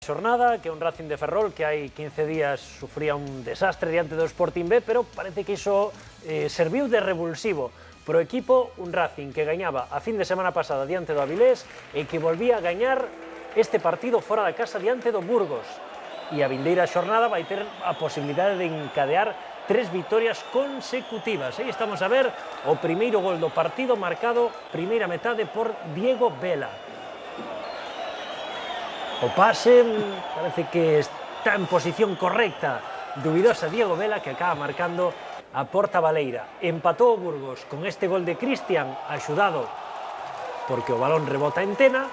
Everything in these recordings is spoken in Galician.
xornada, que é un Racing de Ferrol que hai 15 días sufría un desastre diante do Sporting B, pero parece que iso serviu de revulsivo pro equipo, un Racing que gañaba a fin de semana pasada diante do Avilés e que volvía a gañar este partido fora da casa diante do Burgos. E a vindeira xornada vai ter a posibilidade de encadear 3 vitorias consecutivas. Aí estamos a ver o primeiro gol do partido marcado primeira metade por Diego Vela. O pase parece que está en posición correcta, dubidosa Diego Vela, que acaba marcando a porta baleira. Empatou o Burgos con este gol de Cristian, axudado porque o balón rebota en Tena,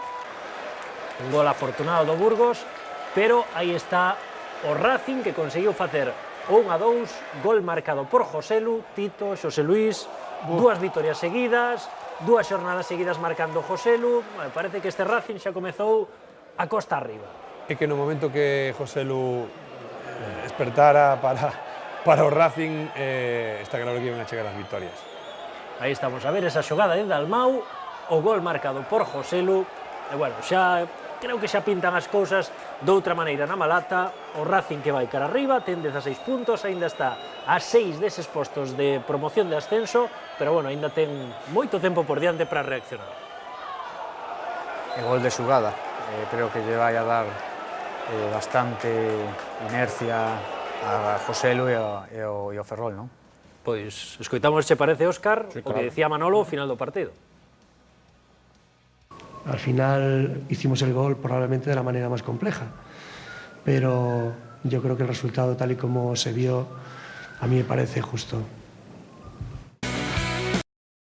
un gol afortunado do Burgos, pero aí está o Racing que conseguiu facer 1-2, gol marcado por Joselu, Tito, Xosé Luís, 2 vitorias seguidas, 2 xornadas seguidas marcando Joselu. Parece que este Racing xa comezou a costa arriba. É que no momento que Joselu despertara para o Racing, está claro que iban a chegar as vitorias. Aí estamos a ver esa xogada de Dalmau, o gol marcado por Joselu, e bueno, xa creo que xa pintan as cousas de outra maneira na Malata. O Racing que vai cara arriba, ten 16 puntos, aínda está a 6 deses postos de promoción de ascenso, pero bueno, aínda ten moito tempo por diante para reaccionar. E gol de xugada, creo que lle vai a dar bastante inercia a Joselu e ao Ferrol, non? Pois, escoitamos, che parece, Óscar, sí, o que decía Manolo ao final do partido. Al final hicimos el gol probablemente de la manera más compleja, pero yo creo que el resultado tal y como se vio a mí me parece justo.